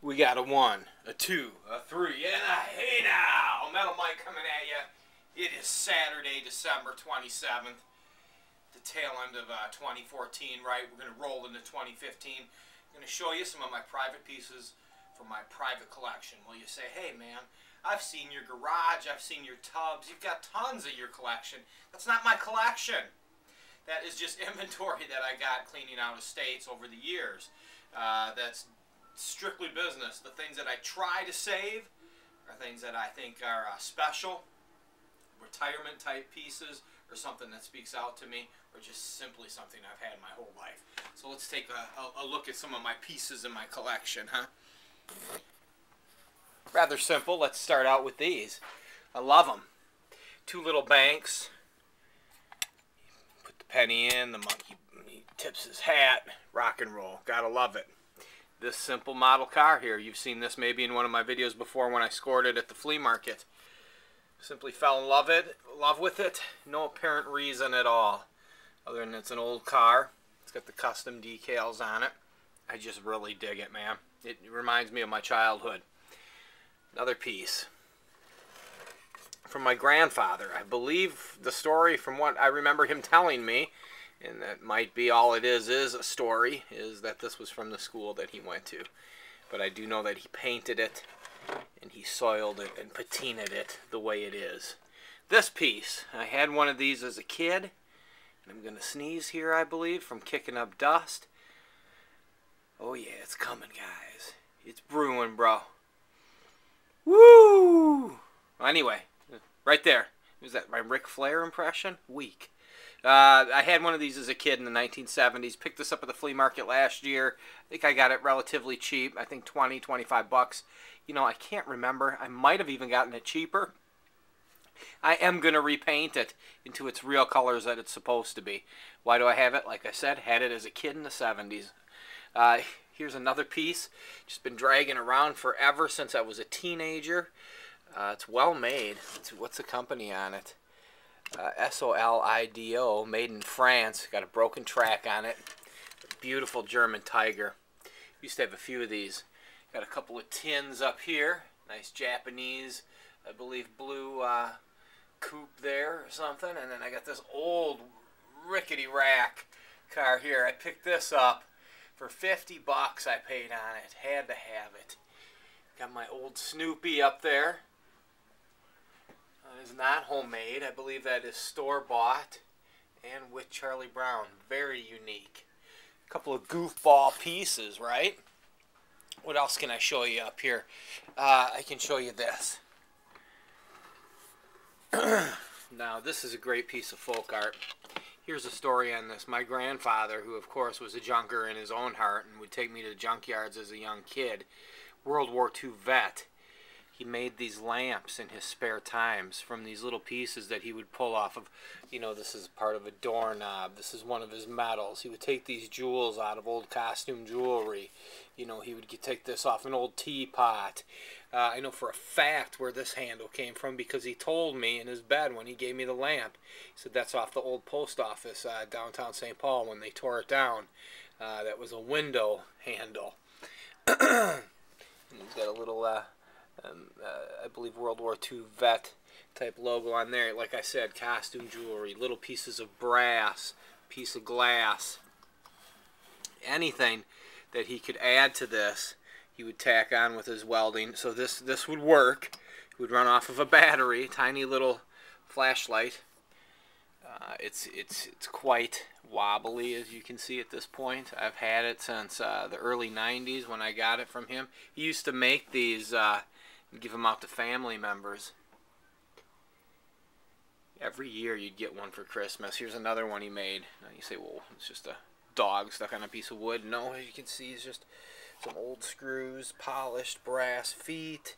We got a 1, a 2, a 3, and a hey now! Metal Mike coming at you. It is Saturday, December 27th, the tail end of 2014, right? We're going to roll into 2015. I'm going to show you some of my private pieces from my private collection. Well, you say, hey man, I've seen your garage, I've seen your tubs, you've got tons of your collection. That's not my collection. That is just inventory that I got cleaning out estates over the years. That's strictly business. The things that I try to save are things that I think are special, retirement type pieces, or something that speaks out to me, or just simply something I've had my whole life. So let's take a look at some of my pieces in my collection, huh? Rather simple. Let's start out with these. I love them. 2 little banks. Put the penny in, the monkey he tips his hat. Rock and roll. Gotta love it. This simple model car here, you've seen this maybe in one of my videos before when I scored it at the flea market. Simply fell in love with it. No apparent reason at all, other than it's an old car. It's got the custom decals on it. I just really dig it, man. It reminds me of my childhood. Another piece from my grandfather. I believe the story, from what I remember him telling me, and that might be all it is a story, is that this was from the school that he went to. But I do know that he painted it, and he soiled it and patinaed it the way it is. This piece, I had one of these as a kid, and I'm going to sneeze here, I believe, from kicking up dust. Oh yeah, it's coming, guys. It's brewing, bro. Woo! Anyway, right there. Was that my Ric Flair impression? Weak. I had one of these as a kid in the 1970s. Picked this up at the flea market last year. I think I got it relatively cheap. I think 20, 25 bucks. You know, I can't remember. I might have even gotten it cheaper. I am going to repaint it into its real colors that it's supposed to be. Why do I have it? Like I said, had it as a kid in the 70s. Here's another piece. Just been dragging around forever since I was a teenager. It's well made. What's the company on it? Solido, made in France. Got a broken track on it. Beautiful German Tiger. Used to have a few of these. Got a couple of tins up here. Nice Japanese, I believe, blue coupe there or something. And then I got this old rickety rack car here. I picked this up for 50 bucks. I paid on it. Had to have it. Got my old Snoopy up there. Is not homemade. I believe that is store-bought and with Charlie Brown. Very unique. A couple of goofball pieces, right? What else can I show you up here? I can show you this. Now, this is a great piece of folk art. Here's a story on this. My grandfather, who of course was a junker in his own heart and would take me to the junkyards as a young kid, World War II vet, he made these lamps in his spare times from these little pieces that he would pull off of, you know, this is part of a doorknob. This is one of his medals. He would take these jewels out of old costume jewelry. You know, he would take this off an old teapot. I know for a fact where this handle came from because he told me in his bed when he gave me the lamp. He said that's off the old post office downtown St. Paul when they tore it down. That was a window handle. And he's got a little... I believe World War II vet type logo on there. Like I said, costume jewelry, little pieces of brass, piece of glass, anything that he could add to this, he would tack on with his welding. So this would work. It would run off of a battery, tiny little flashlight. It's quite wobbly, as you can see at this point. I've had it since the early 90s when I got it from him. He used to make these and give them out to family members. Every year you'd get one for Christmas. Here's another one he made. Now you say, well, it's just a dog stuck on a piece of wood. No, as you can see, it's just some old screws, polished brass feet.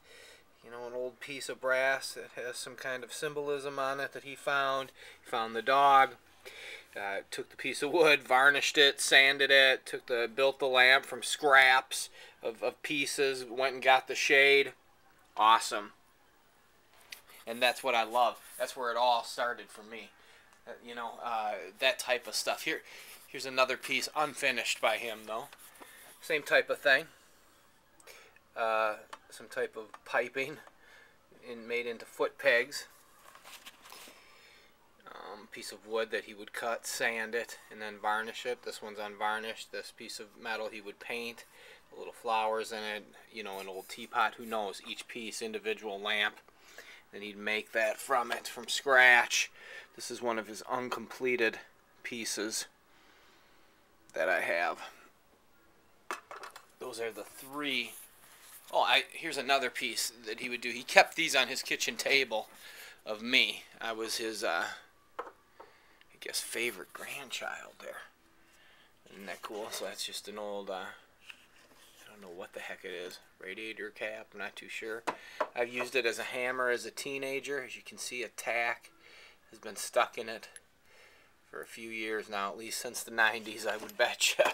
You know, an old piece of brass that has some kind of symbolism on it that he found. He found the dog. Took the piece of wood, varnished it, sanded it, built the lamp from scraps of pieces, went and got the shade. Awesome. And that's what I love. That's where it all started for me. You know, that type of stuff. Here's another piece, unfinished by him though. Same type of thing. some type of piping made into foot pegs. Piece of wood that he would cut, sand it, and then varnish it. This one's unvarnished. This piece of metal he would paint, little flowers in it, you know, an old teapot, who knows, each piece, individual lamp. Then he'd make that from scratch. This is one of his uncompleted pieces that I have. Those are the three. Oh, here's another piece that he would do. He kept these on his kitchen table of me. I was his, I guess, favorite grandchild there. Isn't that cool? So that's just an old, I don't know what the heck it is. Radiator cap, I'm not too sure. I've used it as a hammer as a teenager. As you can see, a tack has been stuck in it for a few years now, at least since the 90s, I would bet you.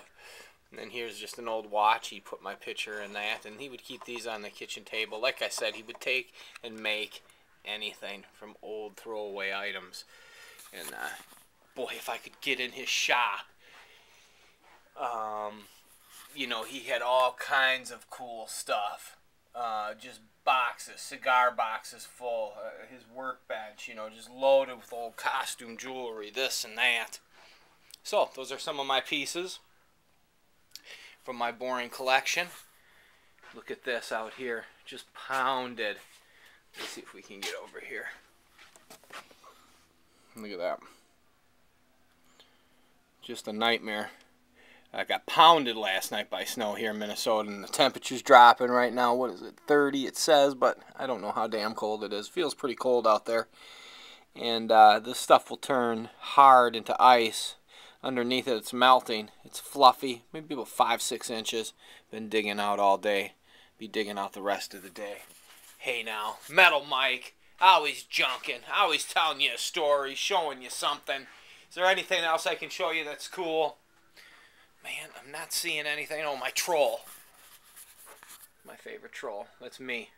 And then here's just an old watch. He put my picture in that, and he would keep these on the kitchen table. Like I said, he would take and make anything from old throwaway items. And boy, if I could get in his shop, you know, he had all kinds of cool stuff. Just boxes, cigar boxes full. His workbench, you know, just loaded with old costume jewelry, this and that. So, those are some of my pieces from my boring collection. Look at this out here, just pounded. Let's see if we can get over here. Look at that. Just a nightmare. I got pounded last night by snow here in Minnesota, and the temperature's dropping right now. What is it, 30 it says, but I don't know how damn cold it is. Feels pretty cold out there. And this stuff will turn hard into ice. Underneath it, it's melting. It's fluffy, maybe about 5-6 inches. Been digging out all day. Be digging out the rest of the day. Hey now, Metal Mike, always junking, always telling you a story, showing you something. Is there anything else I can show you that's cool? Man, I'm not seeing anything. Oh, my troll. My favorite troll. That's me.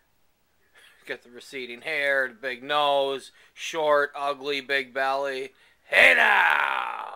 Got the receding hair, the big nose, short, ugly, big belly. Hey now!